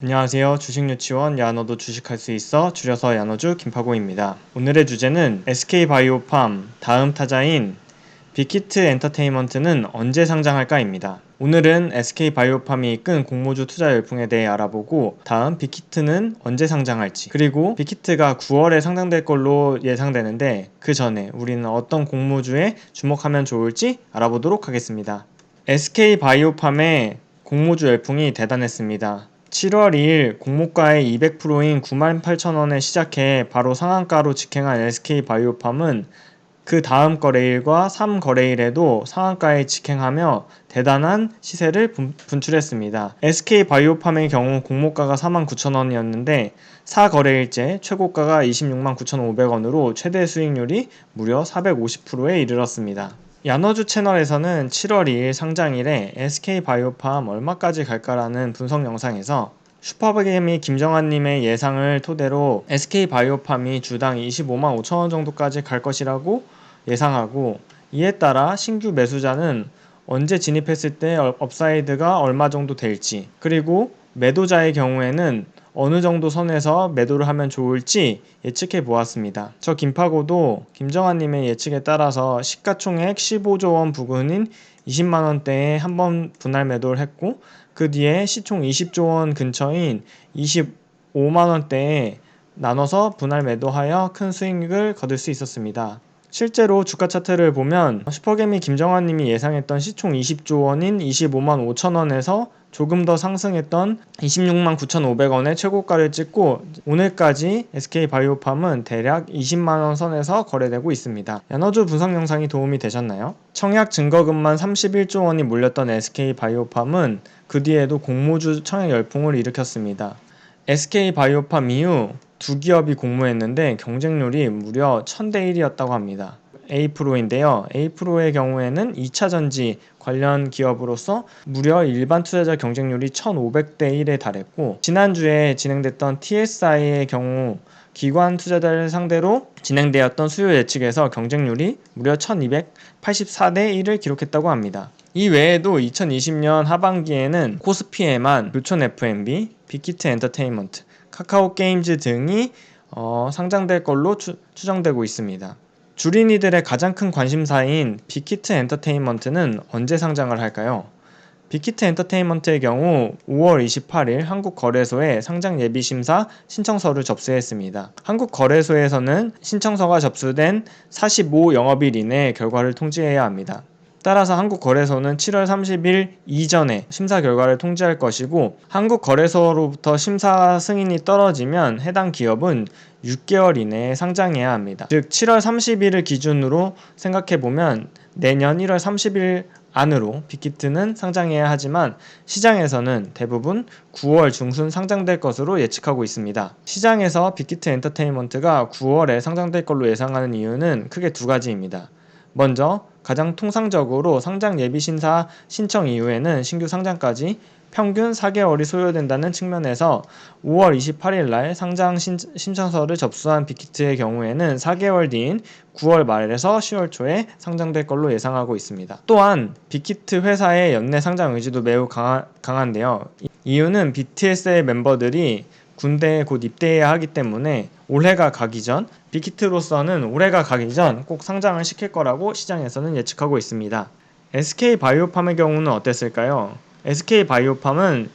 안녕하세요. 주식유치원 야너도 주식할 수 있어 줄여서 야너주 김파고입니다. 오늘의 주제는 SK바이오팜 다음 타자인 빅히트 엔터테인먼트는 언제 상장할까입니다. 오늘은 SK바이오팜이 이끈 공모주 투자 열풍에 대해 알아보고 다음 빅히트는 언제 상장할지, 그리고 빅히트가 9월에 상장될 걸로 예상되는데 그 전에 우리는 어떤 공모주에 주목하면 좋을지 알아보도록 하겠습니다. SK바이오팜의 공모주 열풍이 대단했습니다. 7월 2일 공모가의 200%인 98,000원에 시작해 바로 상한가로 직행한 SK바이오팜은 그 다음 거래일과 3거래일에도 상한가에 직행하며 대단한 시세를 분출했습니다. SK바이오팜의 경우 공모가가 49,000원이었는데 4거래일째 최고가가 269,500원으로 최대 수익률이 무려 450%에 이르렀습니다. 야너주 채널에서는 7월 2일 상장일에 SK바이오팜 얼마까지 갈까라는 분석 영상에서 슈퍼개미 김정환님의 예상을 토대로 SK바이오팜이 주당 25만 5천원 정도까지 갈 것이라고 예상하고, 이에 따라 신규 매수자는 언제 진입했을 때 업사이드가 얼마 정도 될지, 그리고 매도자의 경우에는 어느 정도 선에서 매도를 하면 좋을지 예측해 보았습니다. 저 김파고도 김정환님의 예측에 따라서 시가총액 15조원 부근인 20만원대에 한번 분할 매도를 했고, 그 뒤에 시총 20조원 근처인 25만원대에 나눠서 분할 매도하여 큰 수익을 거둘 수 있었습니다. 실제로 주가 차트를 보면 슈퍼개미 김정환님이 예상했던 시총 20조원인 25만 5천원에서 조금 더 상승했던 26만 9,500원의 최고가를 찍고 오늘까지 SK바이오팜은 대략 20만원 선에서 거래되고 있습니다. 야너주 분석 영상이 도움이 되셨나요? 청약 증거금만 31조원이 몰렸던 SK바이오팜은 그 뒤에도 공모주 청약 열풍을 일으켰습니다. SK바이오팜 이후 두 기업이 공모했는데 경쟁률이 무려 1000대 1이었다고 합니다. A-프로인데요. A-프로의 경우에는 2차전지 관련 기업으로서 무려 일반 투자자 경쟁률이 1500대 1에 달했고, 지난주에 진행됐던 TSI의 경우 기관 투자자를 상대로 진행되었던 수요 예측에서 경쟁률이 무려 1284대 1을 기록했다고 합니다. 이 외에도 2020년 하반기에는 코스피에만 교촌 F&B, 빅히트 엔터테인먼트, 카카오 게임즈 등이 상장될 걸로 추정되고 있습니다. 주린이들의 가장 큰 관심사인 빅히트 엔터테인먼트는 언제 상장을 할까요? 빅히트 엔터테인먼트의 경우 5월 28일 한국거래소에 상장 예비심사 신청서를 접수했습니다. 한국거래소에서는 신청서가 접수된 45영업일 이내에 결과를 통지해야 합니다. 따라서 한국거래소는 7월 30일 이전에 심사 결과를 통지할 것이고, 한국거래소로부터 심사 승인이 떨어지면 해당 기업은 6개월 이내에 상장해야 합니다. 즉 7월 30일을 기준으로 생각해보면 내년 1월 30일 안으로 빅히트는 상장해야 하지만 시장에서는 대부분 9월 중순 상장될 것으로 예측하고 있습니다. 시장에서 빅히트 엔터테인먼트가 9월에 상장될 걸로 예상하는 이유는 크게 두 가지입니다. 먼저 가장 통상적으로 상장 예비심사 신청 이후에는 신규 상장까지 평균 4개월이 소요된다는 측면에서 5월 28일 날 상장 신청서를 접수한 빅히트의 경우에는 4개월 뒤인 9월 말에서 10월 초에 상장될 걸로 예상하고 있습니다. 또한 빅히트 회사의 연내 상장 의지도 매우 강한데요. 이유는 BTS의 멤버들이 군대에 곧 입대해야 하기 때문에 빅히트로서는 올해가 가기 전 꼭 상장을 시킬 거라고 시장에서는 예측하고 있습니다. SK바이오팜의 경우는 어땠을까요? SK바이오팜은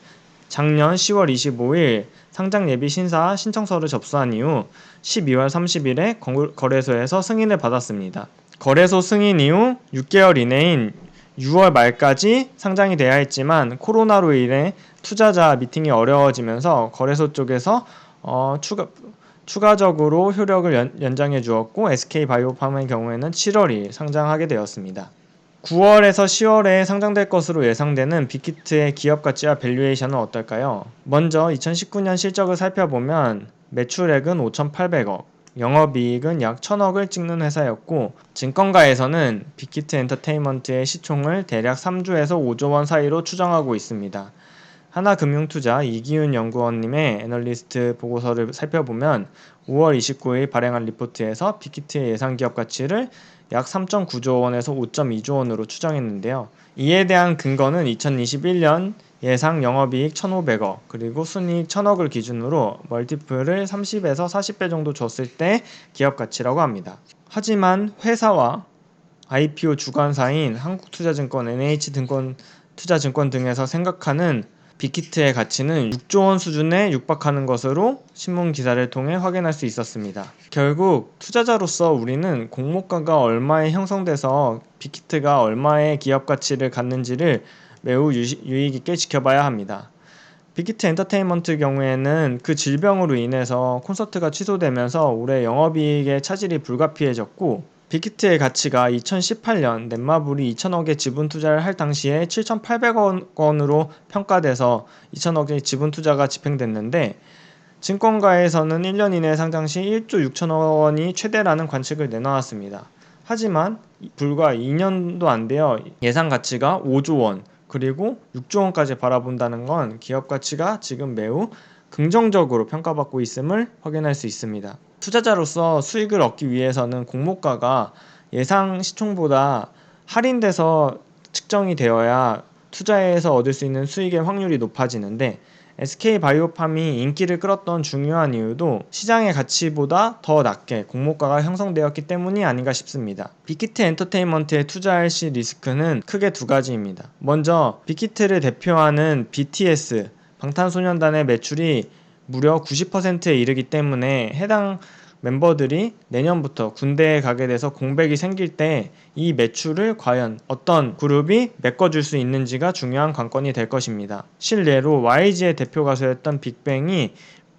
작년 10월 25일 상장 예비 심사 신청서를 접수한 이후 12월 30일에 거래소에서 승인을 받았습니다. 거래소 승인 이후 6개월 이내인 6월 말까지 상장이 돼야 했지만 코로나로 인해 투자자 미팅이 어려워지면서 거래소 쪽에서 추가적으로 효력을 연장해 주었고, SK바이오팜의 경우에는 7월 2일 상장하게 되었습니다. 9월에서 10월에 상장될 것으로 예상되는 빅히트의 기업가치와 밸류에이션은 어떨까요? 먼저 2019년 실적을 살펴보면 매출액은 5,800억, 영업이익은 약 1,000억을 찍는 회사였고, 증권가에서는 빅히트 엔터테인먼트의 시총을 대략 3조에서 5조원 사이로 추정하고 있습니다. 하나금융투자 이기훈 연구원님의 애널리스트 보고서를 살펴보면 5월 29일 발행한 리포트에서 빅히트의 예상 기업 가치를 약 3.9조원에서 5.2조원으로 추정했는데요. 이에 대한 근거는 2021년 예상 영업이익 1,500억 그리고 순이익 1,000억을 기준으로 멀티플을 30에서 40배 정도 줬을 때 기업 가치라고 합니다. 하지만 회사와 IPO 주관사인 한국투자증권, NH증권 등에서 생각하는 빅히트의 가치는 6조 원 수준에 육박하는 것으로 신문 기사를 통해 확인할 수 있었습니다. 결국 투자자로서 우리는 공모가가 얼마에 형성돼서 빅히트가 얼마의 기업 가치를 갖는지를 매우 유의 깊게 지켜봐야 합니다. 빅히트 엔터테인먼트 경우에는 그 질병으로 인해서 콘서트가 취소되면서 올해 영업이익의 차질이 불가피해졌고, 빅히트의 가치가 2018년 넷마블이 2천억의 지분 투자를 할 당시에 7,800억 원으로 평가돼서 2천억의 지분 투자가 집행됐는데, 증권가에서는 1년 이내 상장 시 1조 6천억 원이 최대라는 관측을 내놓았습니다. 하지만 불과 2년도 안 되어 예상 가치가 5조 원 그리고 6조 원까지 바라본다는 건 기업 가치가 지금 매우 긍정적으로 평가받고 있음을 확인할 수 있습니다. 투자자로서 수익을 얻기 위해서는 공모가가 예상 시총보다 할인돼서 측정이 되어야 투자에서 얻을 수 있는 수익의 확률이 높아지는데, SK바이오팜이 인기를 끌었던 중요한 이유도 시장의 가치보다 더 낮게 공모가가 형성되었기 때문이 아닌가 싶습니다. 빅히트 엔터테인먼트에 투자할 시 리스크는 크게 두 가지입니다. 먼저 빅히트를 대표하는 BTS, 방탄소년단의 매출이 무려 90%에 이르기 때문에 해당 멤버들이 내년부터 군대에 가게 돼서 공백이 생길 때 이 매출을 과연 어떤 그룹이 메꿔줄 수 있는지가 중요한 관건이 될 것입니다. 실례로 YG의 대표 가수였던 빅뱅이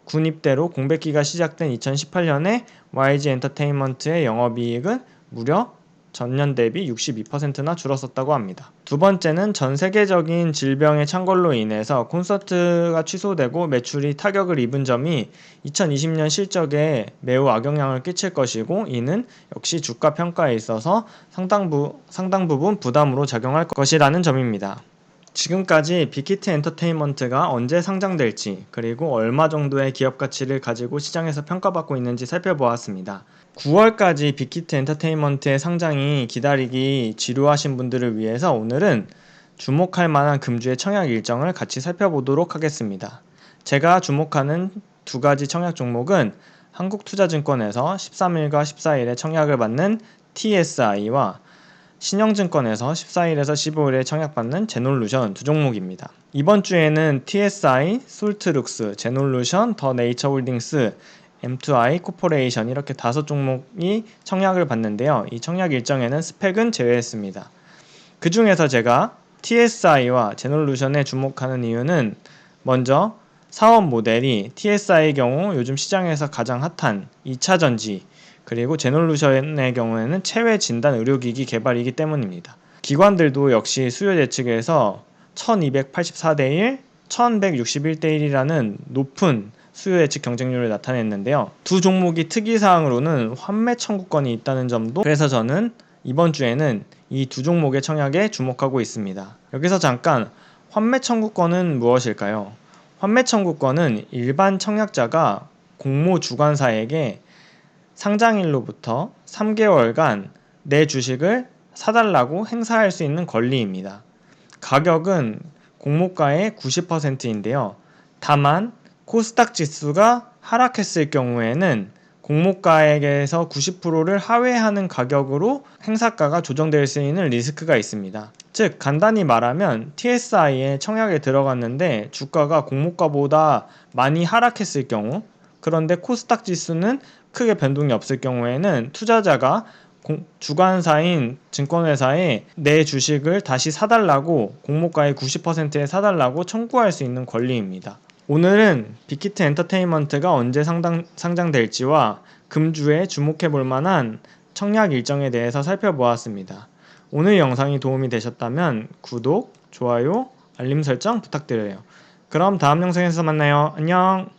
군 입대로 공백기가 시작된 2018년에 YG 엔터테인먼트의 영업이익은 무려 전년 대비 62%나 줄었었다고 합니다. 두 번째는 전 세계적인 질병의 창궐로 인해서 콘서트가 취소되고 매출이 타격을 입은 점이 2020년 실적에 매우 악영향을 끼칠 것이고, 이는 역시 주가 평가에 있어서 상당 부분 부담으로 작용할 것이라는 점입니다. 지금까지 빅히트 엔터테인먼트가 언제 상장될지 그리고 얼마 정도의 기업 가치를 가지고 시장에서 평가받고 있는지 살펴보았습니다. 9월까지 빅히트 엔터테인먼트의 상장이 기다리기 지루하신 분들을 위해서 오늘은 주목할 만한 금주의 청약 일정을 같이 살펴보도록 하겠습니다. 제가 주목하는 두 가지 청약 종목은 한국투자증권에서 13일과 14일에 청약을 받는 TSI와 신영증권에서 14일에서 15일에 청약받는 제놀루션 두 종목입니다. 이번 주에는 TSI, 솔트룩스, 제놀루션, 더 네이처홀딩스, M2I 코퍼레이션 이렇게 5종목이 청약을 받는데요. 이 청약 일정에는 스펙은 제외했습니다. 그 중에서 제가 TSI와 제놀루션에 주목하는 이유는, 먼저 사업 모델이 TSI의 경우 요즘 시장에서 가장 핫한 2차전지, 그리고 제놀루션의 경우에는 체외 진단 의료기기 개발이기 때문입니다. 기관들도 역시 수요 예측에서 1284대 1, 1161대 1이라는 높은 수요 예측 경쟁률을 나타냈는데요. 두 종목이 특이사항으로는 환매 청구권이 있다는 점도, 그래서 저는 이번 주에는 이 두 종목의 청약에 주목하고 있습니다. 여기서 잠깐, 환매 청구권은 무엇일까요? 환매 청구권은 일반 청약자가 공모 주관사에게 상장일로부터 3개월간 내 주식을 사달라고 행사할 수 있는 권리입니다. 가격은 공모가의 90%인데요. 다만 코스닥 지수가 하락했을 경우에는 공모가액에서 90%를 하회하는 가격으로 행사가가 조정될 수 있는 리스크가 있습니다. 즉 간단히 말하면 TSI에 청약에 들어갔는데 주가가 공모가보다 많이 하락했을 경우, 그런데 코스닥 지수는 크게 변동이 없을 경우에는 투자자가 주관사인 증권회사에 내 주식을 다시 사달라고, 공모가의 90%에 사달라고 청구할 수 있는 권리입니다. 오늘은 빅히트 엔터테인먼트가 언제 상장될지와 금주에 주목해 볼 만한 청약 일정에 대해서 살펴보았습니다. 오늘 영상이 도움이 되셨다면 구독, 좋아요, 알림 설정 부탁드려요. 그럼 다음 영상에서 만나요. 안녕!